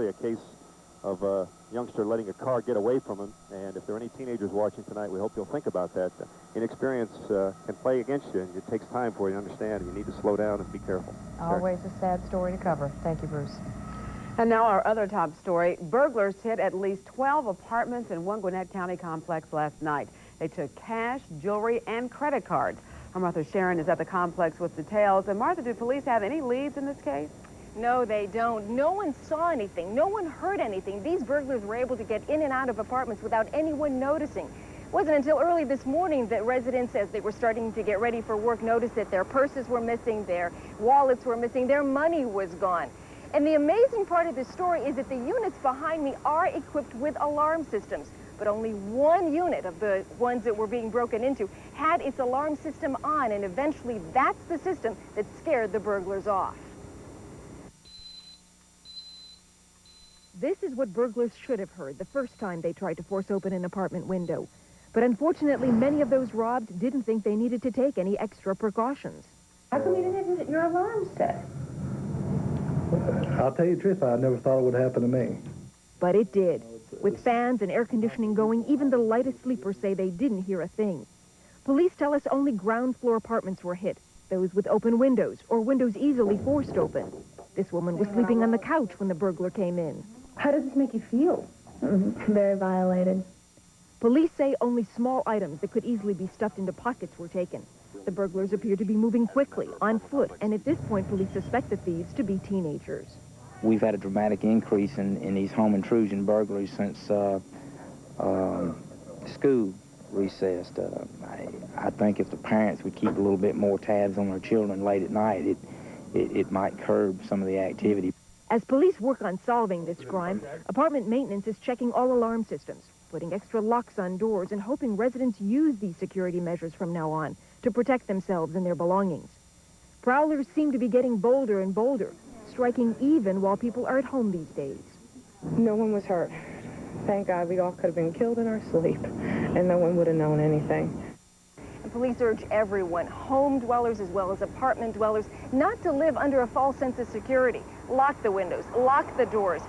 A case of a youngster letting a car get away from him, and if there are any teenagers watching tonight, we hope you'll think about that. Inexperience can play against you, and it takes time for you to understand. You need to slow down and be careful. Always a sad story to cover. Thank you, Bruce. And now our other top story. Burglars hit at least 12 apartments in one Gwinnett County complex last night. They took cash, jewelry, and credit cards. Our Martha Sharon is at the complex with details. And Martha, do police have any leads in this case? No, they don't. No one saw anything. No one heard anything. These burglars were able to get in and out of apartments without anyone noticing. It wasn't until early this morning that residents, as they were starting to get ready for work, noticed that their purses were missing, their wallets were missing, their money was gone. And the amazing part of this story is that the units behind me are equipped with alarm systems, but only one unit of the ones that were being broken into had its alarm system on, and eventually that's the system that scared the burglars off. This is what burglars should have heard the first time they tried to force open an apartment window. But unfortunately, many of those robbed didn't think they needed to take any extra precautions. How come you didn't get your alarm set? I'll tell you the truth, I never thought it would happen to me. But it did. With fans and air conditioning going, even the lightest sleepers say they didn't hear a thing. Police tell us only ground floor apartments were hit, those with open windows or windows easily forced open. This woman was sleeping on the couch when the burglar came in. How does this make you feel? Very violated. Police say only small items that could easily be stuffed into pockets were taken. The burglars appear to be moving quickly, on foot, and at this point, police suspect the thieves to be teenagers. We've had a dramatic increase in these home intrusion burglaries since school recessed. I think if the parents would keep a little bit more tabs on their children late at night, it might curb some of the activity. As police work on solving this crime, apartment maintenance is checking all alarm systems, putting extra locks on doors, and hoping residents use these security measures from now on to protect themselves and their belongings. Prowlers seem to be getting bolder and bolder, striking even while people are at home these days. No one was hurt. Thank God, we all could have been killed in our sleep, and no one would have known anything. And police urge everyone, home dwellers as well as apartment dwellers, not to live under a false sense of security. Lock the windows, lock the doors,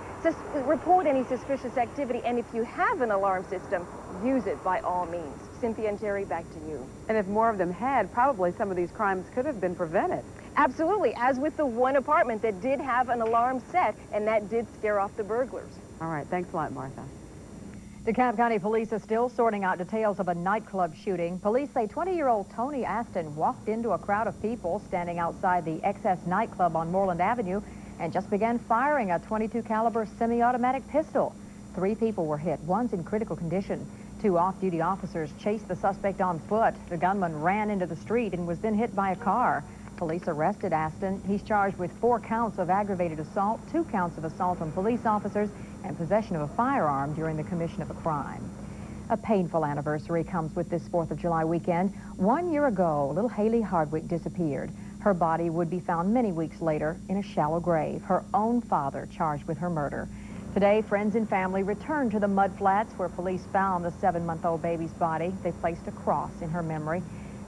report any suspicious activity, and if you have an alarm system, use it by all means. Cynthia and Terry, back to you. And if more of them had, probably some of these crimes could have been prevented. Absolutely, as with the one apartment that did have an alarm set, and that did scare off the burglars. All right, thanks a lot, Martha. DeKalb County Police are still sorting out details of a nightclub shooting. Police say 20-year-old Tony Aston walked into a crowd of people standing outside the XS Nightclub on Moreland Avenue and just began firing a .22 caliber semi-automatic pistol. 3 people were hit. One's in critical condition. 2 off-duty officers chased the suspect on foot. The gunman ran into the street and was then hit by a car. Police arrested Aston. He's charged with 4 counts of aggravated assault, 2 counts of assault on police officers, and possession of a firearm during the commission of a crime. A painful anniversary comes with this 4th of July weekend. 1 year ago, little Haley Hardwick disappeared. Her body would be found many weeks later in a shallow grave, her own father charged with her murder. Today, friends and family returned to the mud flats where police found the 7-month-old baby's body. They placed a cross in her memory.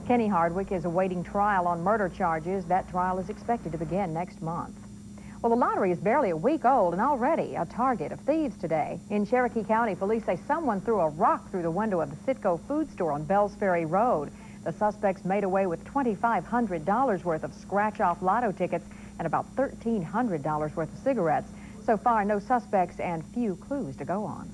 Kenny Hardwick is awaiting trial on murder charges. That trial is expected to begin next month. Well, the lottery is barely a week old and already a target of thieves today. In Cherokee County, police say someone threw a rock through the window of the Citgo food store on Bells Ferry Road. The suspects made away with $2,500 worth of scratch-off lotto tickets and about $1,300 worth of cigarettes. So far, no suspects and few clues to go on.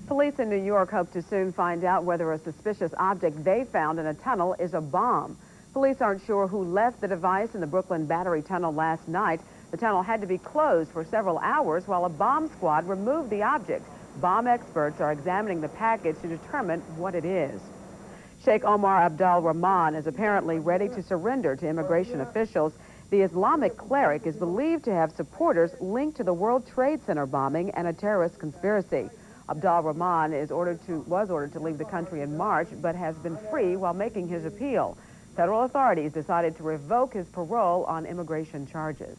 Police in New York hope to soon find out whether a suspicious object they found in a tunnel is a bomb. Police aren't sure who left the device in the Brooklyn Battery Tunnel last night. The tunnel had to be closed for several hours while a bomb squad removed the object. Bomb experts are examining the package to determine what it is. Sheikh Omar Abdul Rahman is apparently ready to surrender to immigration officials. The Islamic cleric is believed to have supporters linked to the World Trade Center bombing and a terrorist conspiracy. Abdul Rahman was ordered to leave the country in March, but has been free while making his appeal. Federal authorities decided to revoke his parole on immigration charges.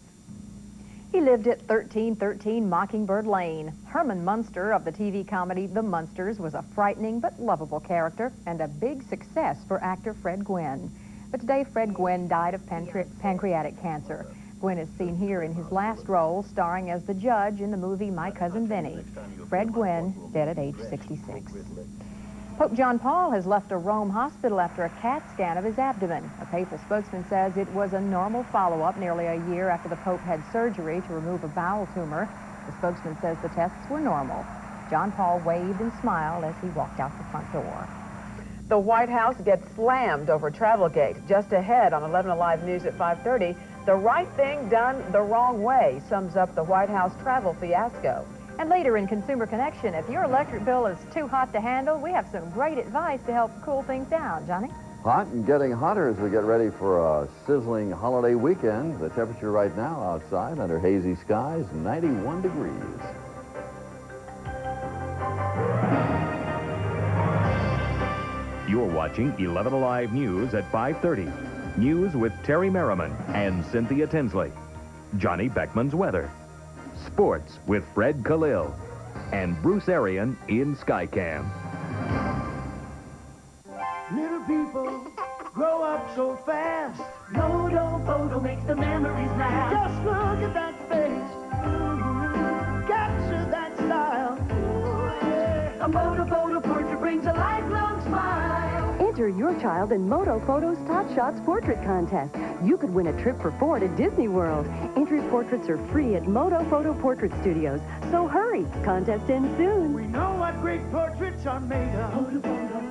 He lived at 1313 Mockingbird Lane. Herman Munster of the TV comedy The Munsters was a frightening but lovable character and a big success for actor Fred Gwynne. But today, Fred Gwynne died of pancreatic cancer. Gwynn is seen here in his last role, starring as the judge in the movie My Cousin Vinny. Fred Gwynn, dead at age 66. Pope John Paul has left a Rome hospital after a CAT scan of his abdomen. A papal spokesman says it was a normal follow-up nearly a year after the Pope had surgery to remove a bowel tumor. The spokesman says the tests were normal. John Paul waved and smiled as he walked out the front door. The White House gets slammed over Travelgate. Just ahead on 11 Alive News at 5:30, the right thing done the wrong way sums up the White House travel fiasco. And later in Consumer Connection, if your electric bill is too hot to handle, we have some great advice to help cool things down. Johnny? Hot and getting hotter as we get ready for a sizzling holiday weekend. The temperature right now outside under hazy skies, 91 degrees. You're watching 11 Alive News at 5:30. News with Terri Merriman and Cynthia Tinsley. Johnny Beckman's weather. Sports with Fred Khalil. And Bruce Arian in Skycam. Little people grow up so fast. Moto photo makes the memories last. Just look at that face. Capture that style. Yeah. A moto photo portrait brings a lifelong smile. Enter your child in Moto Photo's Top Shots Portrait Contest. You could win a trip for 4 to Disney World. Entry portraits are free at Moto Photo Portrait Studios. So hurry, contest ends soon. We know what great portraits are made of. Moto photo.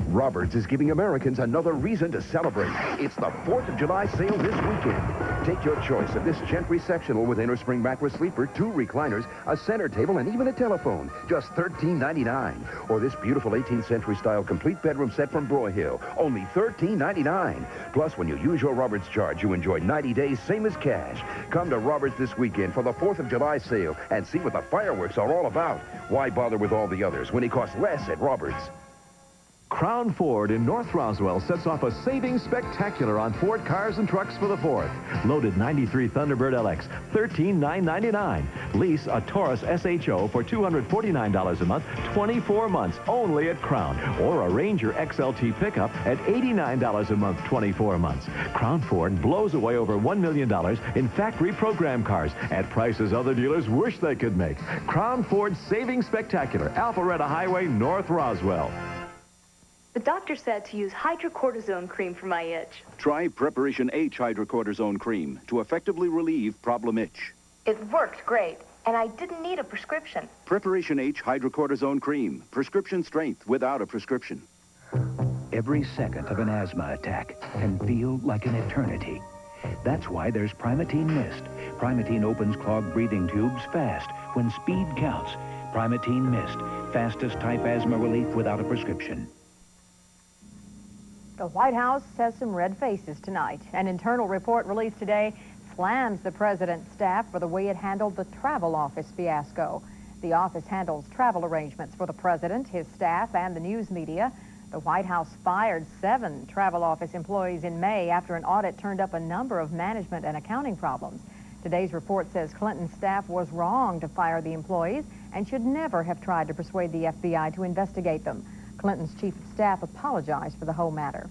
Roberts is giving Americans another reason to celebrate. It's the 4th of July sale this weekend. Take your choice of this gentry sectional with inner spring mattress sleeper, 2 recliners, a center table, and even a telephone. Just $13.99. Or this beautiful 18th century style complete bedroom set from Broyhill. Only $13.99. Plus, when you use your Roberts charge, you enjoy 90 days, same as cash. Come to Roberts this weekend for the 4th of July sale and see what the fireworks are all about. Why bother with all the others when it costs less at Roberts? Crown Ford in North Roswell sets off a savings spectacular on Ford cars and trucks for the 4th. Loaded 93 Thunderbird LX, $13,999. Lease a Taurus SHO for $249 a month, 24 months only at Crown. Or a Ranger XLT pickup at $89 a month, 24 months. Crown Ford blows away over $1 million in factory program cars at prices other dealers wish they could make. Crown Ford Savings Spectacular, Alpharetta Highway, North Roswell. The doctor said to use hydrocortisone cream for my itch. Try Preparation H hydrocortisone cream to effectively relieve problem itch. It worked great, and I didn't need a prescription. Preparation H hydrocortisone cream. Prescription strength without a prescription. Every second of an asthma attack can feel like an eternity. That's why there's Primatene Mist. Primatene opens clogged breathing tubes fast when speed counts. Primatene Mist, fastest type asthma relief without a prescription. The White House has some red faces tonight. An internal report released today slams the president's staff for the way it handled the travel office fiasco. The office handles travel arrangements for the president, his staff, and the news media. The White House fired 7 travel office employees in May after an audit turned up a number of management and accounting problems. Today's report says Clinton's staff was wrong to fire the employees and should never have tried to persuade the FBI to investigate them. Clinton's chief of staff apologized for the whole matter.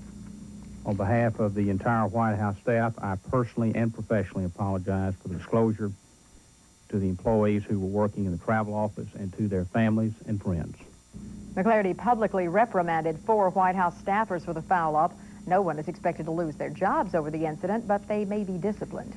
On behalf of the entire White House staff, I personally and professionally apologize for the disclosure to the employees who were working in the travel office and to their families and friends. McClarty publicly reprimanded 4 White House staffers for the foul-up. No one is expected to lose their jobs over the incident, but they may be disciplined.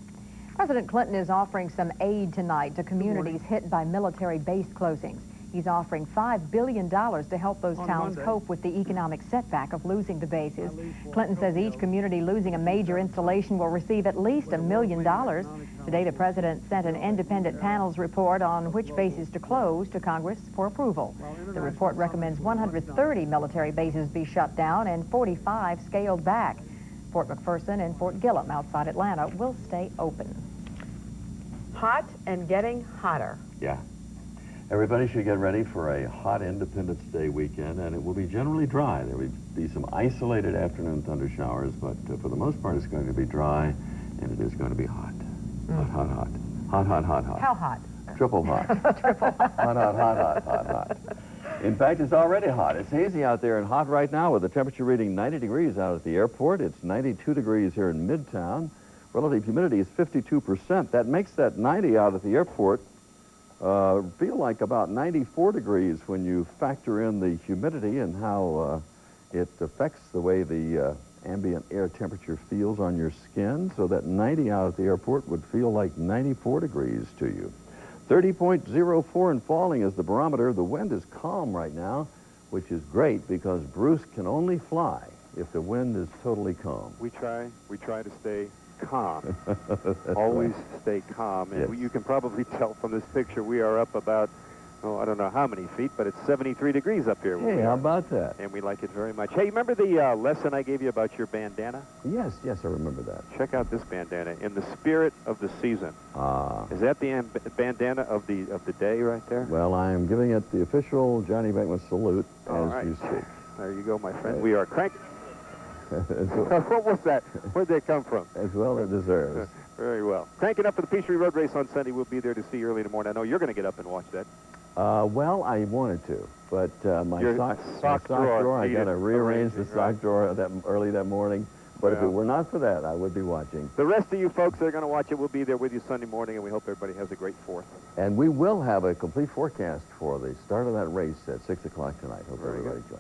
President Clinton is offering some aid tonight to communities hit by military base closings. He's offering $5 billion to help those towns cope with the economic setback of losing the bases. Clinton says each community losing a major installation will receive at least $1 million. Today, the president sent an independent panel's report on which bases to close to Congress for approval. The report recommends 130 military bases be shut down and 45 scaled back. Fort McPherson and Fort Gillem outside Atlanta will stay open. Hot and getting hotter. Yeah. Everybody should get ready for a hot Independence Day weekend, and it will be generally dry. There will be some isolated afternoon thunder showers, but for the most part, it's going to be dry, and it is going to be hot. Hot, hot, hot. Hot, hot, hot, hot. How hot? Triple hot. Triple hot. Hot, hot, hot, hot, hot, hot. In fact, it's already hot. It's hazy out there and hot right now with the temperature reading 90 degrees out at the airport. It's 92 degrees here in Midtown. relative humidity is 52%. That makes that 90 out at the airport feel like about 94 degrees when you factor in the humidity and how it affects the way the ambient air temperature feels on your skin. So that 90 out at the airport would feel like 94 degrees to you. 30.04 and falling is the barometer. The wind is calm right now, which is great because Bruce can only fly if the wind is totally calm. We try to stay calm. Always stay calm. And Yes. you can probably tell from this picture we are up about, oh, I don't know how many feet, but it's 73 degrees up here. Hey, how about that? And we like it very much. Hey, remember the lesson I gave you about your bandana? Yes, yes, I remember that. Check out this bandana. In the spirit of the season. Is that the bandana of the day right there? Well, I am giving it the official Johnny Beckman salute All as right. you speak. There you go, my friend. We are cranking. What was that? Where'd they come from? As well it deserves. Very well. Cranking up for the Peachtree Road Race on Sunday. We'll be there to see you early in the morning. I know you're going to get up and watch that. Well, I wanted to, but my Your sock drawer, I got needed to rearrange the arranging, sock right. drawer early that morning. But if Well. it were not for that, I would be watching. The rest of you folks that are going to watch it, we'll be there with you Sunday morning, and we hope everybody has a great 4th. And we will have a complete forecast for the start of that race at 6 o'clock tonight. Hope everybody joins us.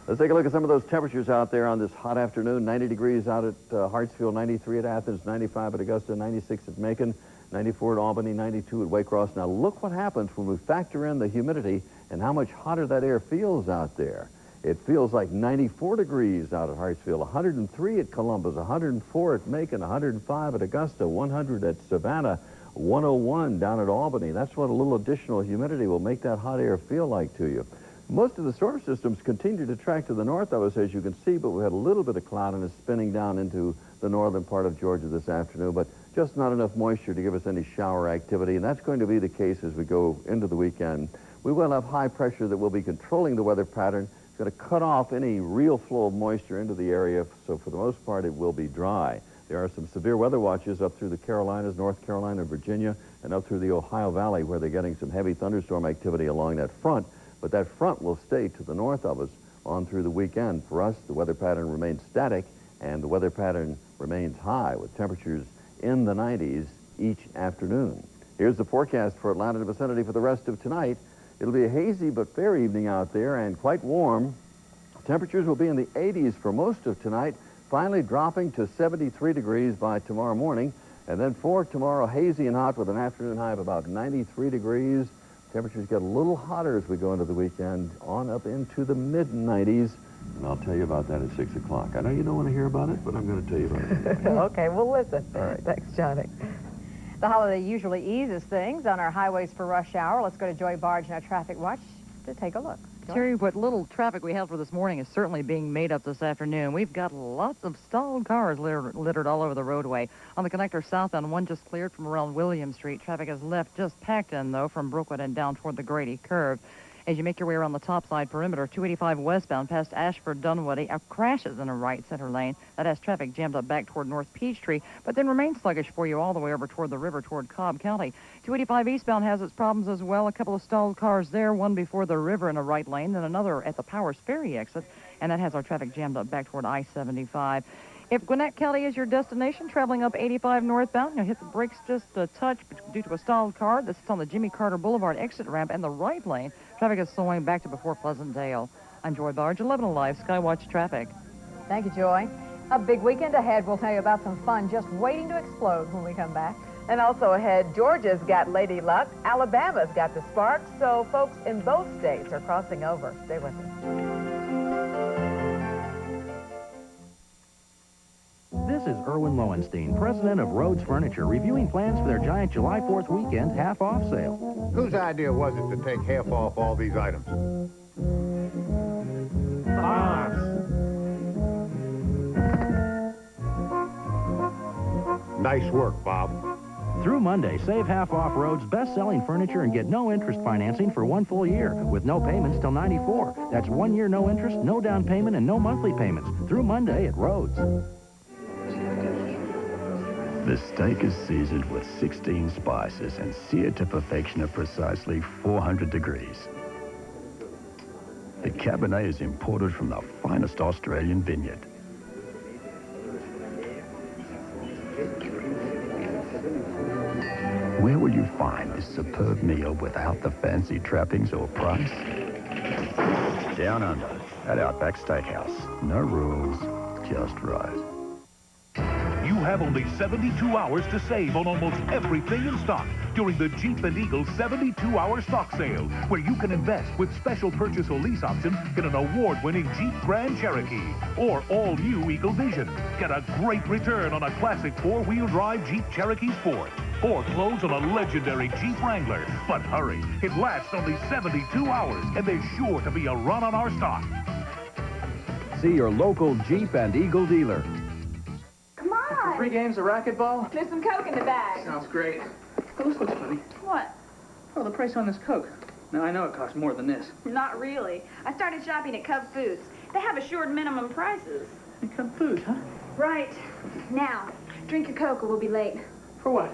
Let's take a look at some of those temperatures out there on this hot afternoon. 90 degrees out at Hartsville, 93 at Athens, 95 at Augusta, 96 at Macon, 94 at Albany, 92 at Waycross. Now look what happens when we factor in the humidity and how much hotter that air feels out there. It feels like 94 degrees out at Hartsville, 103 at Columbus, 104 at Macon, 105 at Augusta, 100 at Savannah, 101 down at Albany. That's what a little additional humidity will make that hot air feel like to you. Most of the storm systems continue to track to the north of us, as you can see, but we had a little bit of cloudiness spinning down into the northern part of Georgia this afternoon, but just not enough moisture to give us any shower activity, and that's going to be the case as we go into the weekend. We will have high pressure that will be controlling the weather pattern. It's going to cut off any real flow of moisture into the area, so for the most part it will be dry. There are some severe weather watches up through the Carolinas, North Carolina, Virginia, and up through the Ohio Valley where they're getting some heavy thunderstorm activity along that front. But that front will stay to the north of us on through the weekend. For us, the weather pattern remains static, and the weather pattern remains high with temperatures in the 90s each afternoon. Here's the forecast for Atlanta and the vicinity for the rest of tonight. It'll be a hazy but fair evening out there and quite warm. Temperatures will be in the 80s for most of tonight, finally dropping to 73 degrees by tomorrow morning. And then for tomorrow, hazy and hot with an afternoon high of about 93 degrees. Temperatures get a little hotter as we go into the weekend, on up into the mid-90s. And I'll tell you about that at 6 o'clock. I know you don't want to hear about it, but I'm going to tell you about it. Okay, we'll listen. All right. Thanks, Johnny. The holiday usually eases things on our highways for rush hour. Let's go to Joy Barge and our traffic watch to take a look. Joy? Terry, what little traffic we have for this morning is certainly being made up this afternoon. We've got lots of stalled cars littered all over the roadway. On the connector southbound, one just cleared from around William Street. Traffic is left just packed in, though, from Brookwood and down toward the Grady curve. As you make your way around the topside perimeter, 285 westbound past Ashford Dunwoody, crashes in a right center lane. That has traffic jammed up back toward North Peachtree, but then remains sluggish for you all the way over toward the river toward Cobb County. 285 eastbound has its problems as well. A couple of stalled cars there, one before the river in a right lane, then another at the Powers Ferry exit, and that has our traffic jammed up back toward I-75. If Gwinnett County is your destination, traveling up 85 northbound, you'll hit the brakes just a touch due to a stalled car. This is on the Jimmy Carter Boulevard exit ramp and the right lane. Traffic is slowing back to before Pleasantdale. I'm Joy Barge, 11 Alive, Skywatch Traffic. Thank you, Joy. A big weekend ahead. We'll tell you about some fun just waiting to explode when we come back. And also ahead, Georgia's got Lady Luck, Alabama's got the Sparks, so folks in both states are crossing over. Stay with us. This is Erwin Lowenstein, president of Rhodes Furniture, reviewing plans for their giant July 4th weekend half-off sale. Whose idea was it to take half off all these items? Ours. Nice work, Bob. Through Monday, save half off Rhodes' best-selling furniture and get no interest financing for 1 full year with no payments till 94. That's 1 year no interest, no down payment, and no monthly payments. Through Monday at Rhodes. The steak is seasoned with 16 spices and seared to perfection at precisely 400 degrees. The Cabernet is imported from the finest Australian vineyard. Where will you find this superb meal without the fancy trappings or price? Down under at Outback Steakhouse. No rules, just right. You have only 72 hours to save on almost everything in stock during the Jeep and Eagle 72-hour stock sale, where you can invest with special purchase or lease option in an award-winning Jeep Grand Cherokee or all-new Eagle Vision. Get a great return on a classic four-wheel drive Jeep Cherokee Sport, or close on a legendary Jeep Wrangler. But hurry, it lasts only 72 hours, and there's sure to be a run on our stock. See your local Jeep and Eagle dealer. Come on. 3 games of racquetball? There's some Coke in the bag. Sounds great. Oh, this looks funny. What? Oh, the price on this Coke. Now, I know it costs more than this. Not really. I started shopping at Cub Foods. They have assured minimum prices. Hey, Cub Foods, huh? Right. Now, drink your Coke or we'll be late. For what?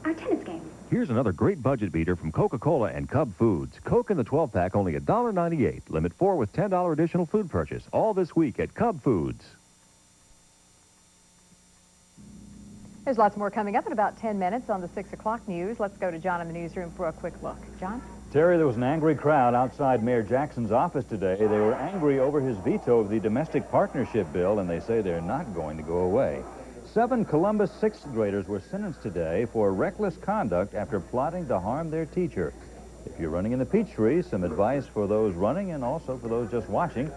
Our tennis game. Here's another great budget beater from Coca-Cola and Cub Foods. Coke in the 12-pack, only $1.98. Limit 4 with $10 additional food purchase. All this week at Cub Foods. There's lots more coming up in about 10 minutes on the 6 o'clock news. Let's go to John in the newsroom for a quick look. John? Terry, there was an angry crowd outside Mayor Jackson's office today. They were angry over his veto of the domestic partnership bill, and they say they're not going to go away. 7 Columbus 6th graders were sentenced today for reckless conduct after plotting to harm their teacher. If you're running in the Peachtree, some advice for those running and also for those just watching.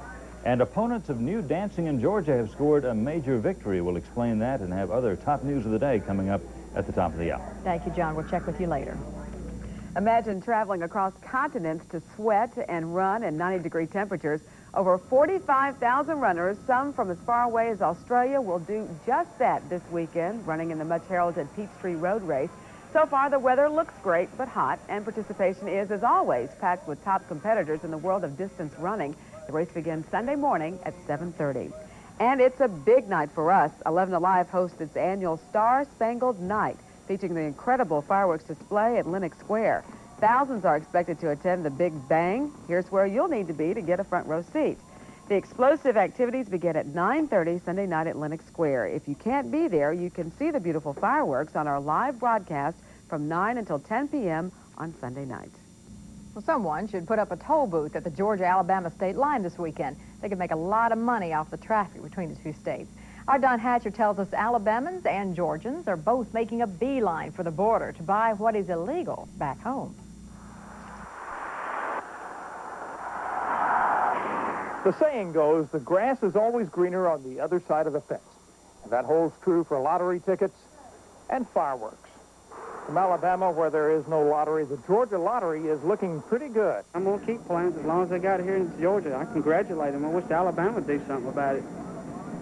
And opponents of new dancing in Georgia have scored a major victory. We'll explain that and have other top news of the day coming up at the top of the hour. Thank you, John. We'll check with you later. Imagine traveling across continents to sweat and run in 90-degree temperatures. Over 45,000 runners, some from as far away as Australia, will do just that this weekend, running in the much-heralded Peachtree Road Race. So far, the weather looks great but hot, and participation is, as always, packed with top competitors in the world of distance running. The race begins Sunday morning at 7:30. And it's a big night for us. 11 Alive hosts its annual Star-Spangled Night, featuring the incredible fireworks display at Lenox Square. Thousands are expected to attend the Big Bang. Here's where you'll need to be to get a front row seat. The explosive activities begin at 9:30 Sunday night at Lenox Square. If you can't be there, you can see the beautiful fireworks on our live broadcast from 9 until 10 p.m. on Sunday night. Well, someone should put up a toll booth at the Georgia-Alabama state line this weekend. They could make a lot of money off the traffic between the two states. Our Don Hatcher tells us Alabamans and Georgians are both making a beeline for the border to buy what is illegal back home. The saying goes, the grass is always greener on the other side of the fence. And that holds true for lottery tickets and fireworks. From Alabama, where there is no lottery, the Georgia lottery is looking pretty good. I'm going to keep playing as long as they got it here in Georgia. I congratulate them. I wish Alabama would do something about it.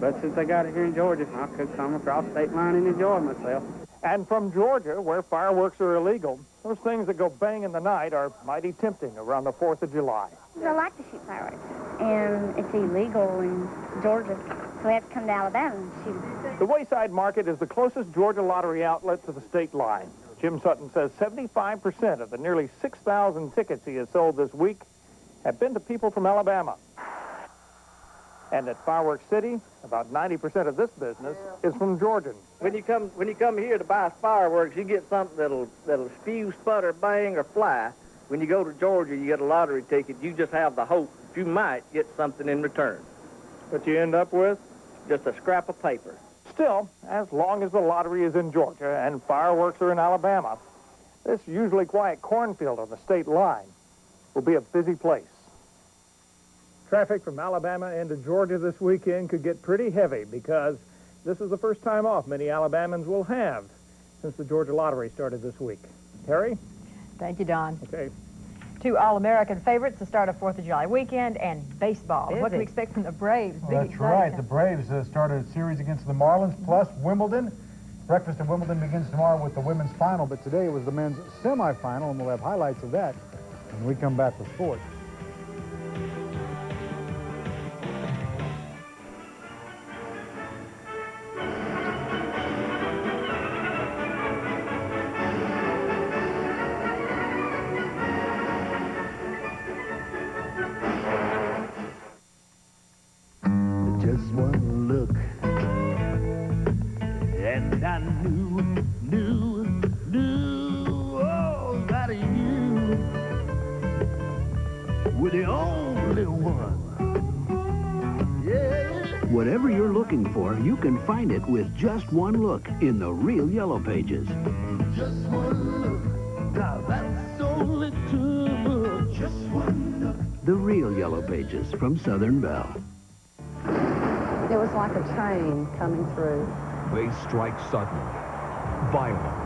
But since they got it here in Georgia, I could come across state line and enjoy myself. And from Georgia, where fireworks are illegal, those things that go bang in the night are mighty tempting around the 4th of July. I like to shoot fireworks, and it's illegal in Georgia, so we have to come to Alabama and shoot. The Wayside Market is the closest Georgia lottery outlet to the state line. Jim Sutton says 75% of the nearly 6,000 tickets he has sold this week have been to people from Alabama. And at Fireworks City, about 90% of this business is from Georgians. When you come here to buy fireworks, you get something that'll spew, sputter, bang, or fly. When you go to Georgia, you get a lottery ticket. You just have the hope you might get something in return. What you end up with? Just a scrap of paper. Still, as long as the lottery is in Georgia and fireworks are in Alabama, this usually quiet cornfield on the state line will be a busy place. Traffic from Alabama into Georgia this weekend could get pretty heavy because this is the first time off many Alabamans will have since the Georgia lottery started this week. Terry? Thank you, Don. Okay. 2 All-American favorites to start a 4th of July weekend, and baseball. What do we expect from the Braves? Well, that's right. The Braves started a series against the Marlins, plus Wimbledon. Breakfast at Wimbledon begins tomorrow with the women's final, but today it was the men's semifinal, and we'll have highlights of that when we come back with sports. Just one look, and I knew we're the only one. Yeah. Whatever you're looking for, you can find it with just one look in the real Yellow Pages. Just one look. Now that's only two. Just one look. The real Yellow Pages from Southern Bell. It was like a train coming through. They strike sudden, violent.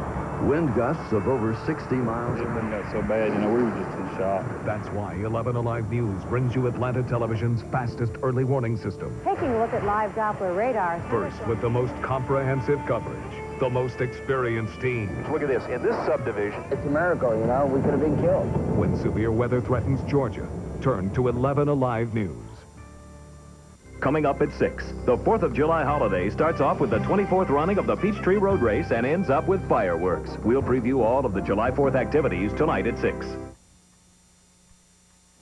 Wind gusts of over 60 miles. It didn't get so bad, you know, we were just in shock. That's why 11 Alive News brings you Atlanta Television's fastest early warning system. Taking a look at live Doppler radar. First, with the most comprehensive coverage, the most experienced team. Look at this. In this subdivision, it's a miracle, you know. We could have been killed. When severe weather threatens Georgia, turn to 11 Alive News. Coming up at 6, the 4th of July holiday starts off with the 24th running of the Peachtree Road Race and ends up with fireworks. We'll preview all of the July 4th activities tonight at 6.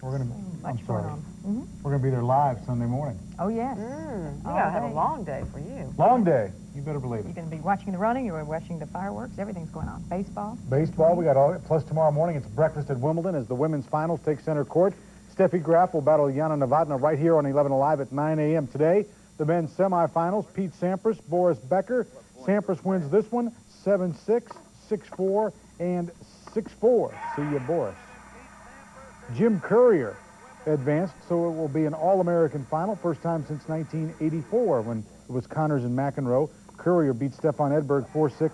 We're going to, I'm sorry. We're going to be there live Sunday morning. Oh, yes. You got to have a long day for you. Long day. You better believe it. You're going to be watching the running, you're watching the fireworks, everything's going on. Baseball. Baseball, we got all, plus tomorrow morning it's breakfast at Wimbledon as the women's finals take center court. Steffi Graf will battle Yana Novotna right here on 11 Alive at 9 a.m. today. The men's semifinals, Pete Sampras, Boris Becker. Sampras wins this one, 7-6, 6-4, and 6-4. See you, Boris. Jim Courier advanced, so it will be an All-American final. First time since 1984 when it was Connors and McEnroe. Courier beat Stefan Edberg 4-6,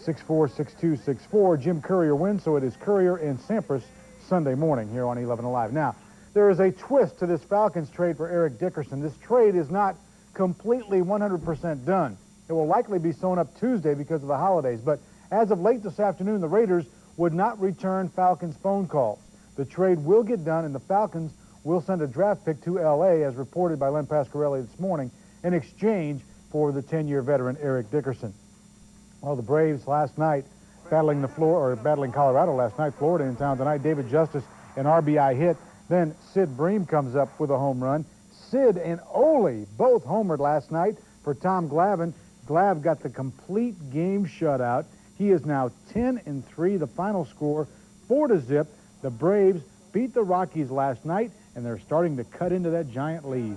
6-4, 6-2, 6-4. Jim Courier wins, so it is Courier and Sampras Sunday morning here on 11 Alive. Now, there is a twist to this Falcons trade for Eric Dickerson. This trade is not completely 100% done. It will likely be sewn up Tuesday because of the holidays, but as of late this afternoon, the Raiders would not return Falcons phone calls. The trade will get done, and the Falcons will send a draft pick to L.A., as reported by Len Pasquarelli this morning, in exchange for the 10-year veteran Eric Dickerson. Well, the Braves last night battling Colorado last night, Florida in town tonight. David Justice, an RBI hit. Then Sid Bream comes up with a home run. Sid and Ole both homered last night for Tom Glavine. Glav got the complete game shutout. He is now 10-3. The final score, 4-0. The Braves beat the Rockies last night, and they're starting to cut into that giant lead.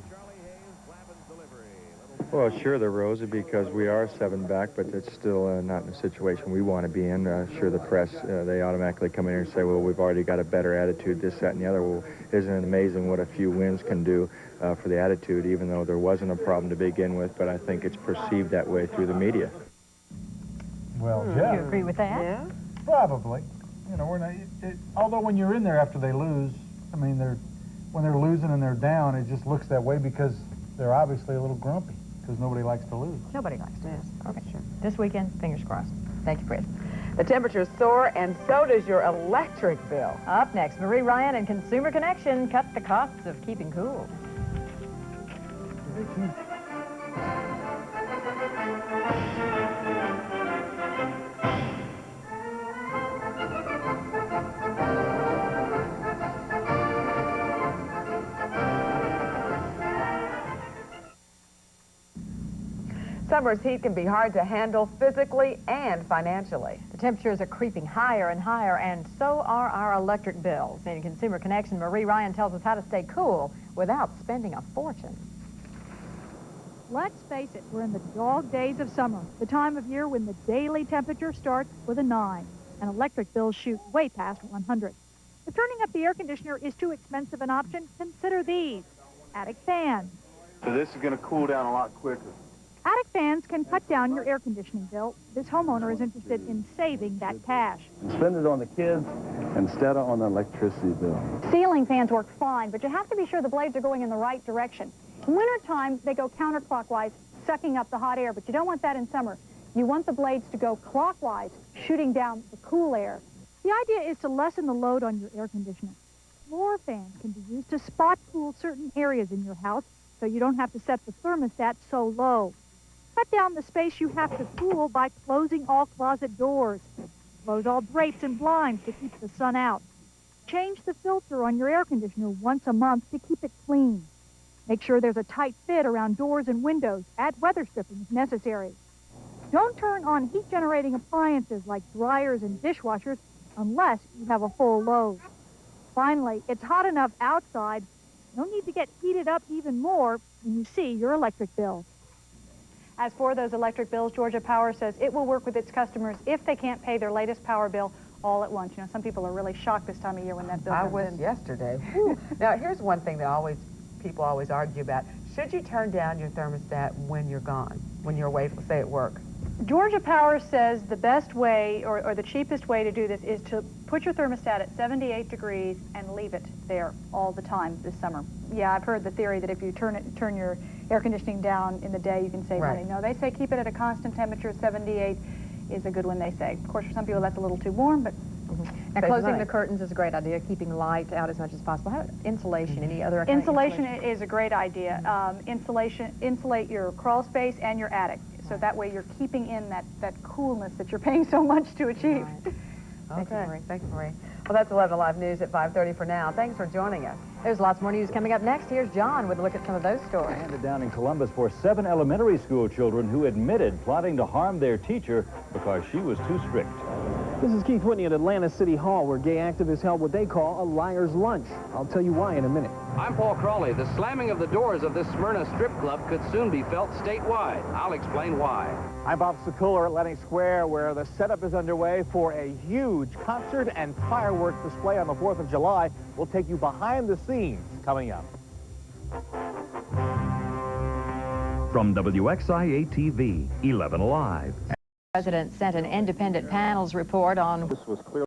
Well, sure, they're rosy because we are 7 back, but it's still not in a situation we want to be in. Sure, the press, they automatically come in here and say, well, we've already got a better attitude, this, that, and the other. Well, isn't it amazing what a few wins can do for the attitude, even though there wasn't a problem to begin with, but I think it's perceived that way through the media. Well, yeah. You agree with that? Yeah. Probably. You know, we're not, although when you're in there after they lose, I mean, when they're losing and they're down, it just looks that way because they're obviously a little grumpy. Because nobody likes to lose. Nobody likes to lose. Okay. Sure. This weekend, fingers crossed. Thank you, Fred. The temperatures soar, and so does your electric bill. Up next, Marie Ryan and Consumer Connection cut the costs of keeping cool. Summer's heat can be hard to handle physically and financially. The temperatures are creeping higher and higher, and so are our electric bills. In Consumer Connection, Marie Ryan tells us how to stay cool without spending a fortune. Let's face it, we're in the dog days of summer, the time of year when the daily temperature starts with a 9, and electric bills shoot way past 100. If turning up the air conditioner is too expensive an option, consider these. Attic fans. So this is going to cool down a lot quicker. Attic fans can cut down your air conditioning bill. This homeowner is interested in saving that cash. Spend it on the kids instead of on the electricity bill. Ceiling fans work fine, but you have to be sure the blades are going in the right direction. In wintertime, they go counterclockwise, sucking up the hot air, but you don't want that in summer. You want the blades to go clockwise, shooting down the cool air. The idea is to lessen the load on your air conditioner. Floor fans can be used to spot cool certain areas in your house, so you don't have to set the thermostat so low. Cut down the space you have to cool by closing all closet doors. Close all drapes and blinds to keep the sun out. Change the filter on your air conditioner once a month to keep it clean. Make sure there's a tight fit around doors and windows. Add weather stripping if necessary. Don't turn on heat-generating appliances like dryers and dishwashers unless you have a full load. Finally, it's hot enough outside. No need to get heated up even more when you see your electric bill. As for those electric bills, Georgia Power says it will work with its customers if they can't pay their latest power bill all at once. You know, some people are really shocked this time of year when that bill comes in. I was yesterday. Whew. Now, here's one thing that people always argue about. Should you turn down your thermostat when you're gone, when you're away, say, at work? Georgia Power says the best way or the cheapest way to do this is to put your thermostat at 78 degrees and leave it there all the time this summer. Yeah, I've heard the theory that if you turn your air conditioning down in the day, you can save money. No, they say keep it at a constant temperature. 78 is a good one, they say. Of course, for some people that's a little too warm, but Now, closing the curtains is a great idea, keeping light out as much as possible. How about insulation? Any other kind of insulation is a great idea. Insulate your crawl space and your attic, so that way you're keeping in that coolness that you're paying so much to achieve. Okay, thank you, Marie. Well, that's 11 Alive News at 5:30 for now. Thanks for joining us. There's lots more news coming up next. Here's John with a look at some of those stories. Handed down in Columbus for 7 elementary school children who admitted plotting to harm their teacher because she was too strict. This is Keith Whitney at Atlanta City Hall, where gay activists held what they call a liar's lunch. I'll tell you why in a minute. I'm Paul Crawley. The slamming of the doors of this Smyrna strip club could soon be felt statewide. I'll explain why. I'm Bob Sekula at Atlantic Square, where the setup is underway for a huge concert and fireworks display on the 4th of July. We'll take you behind the scenes coming up. From WXIA-TV, 11 Alive. The president sent an independent panel's report on... This was clear.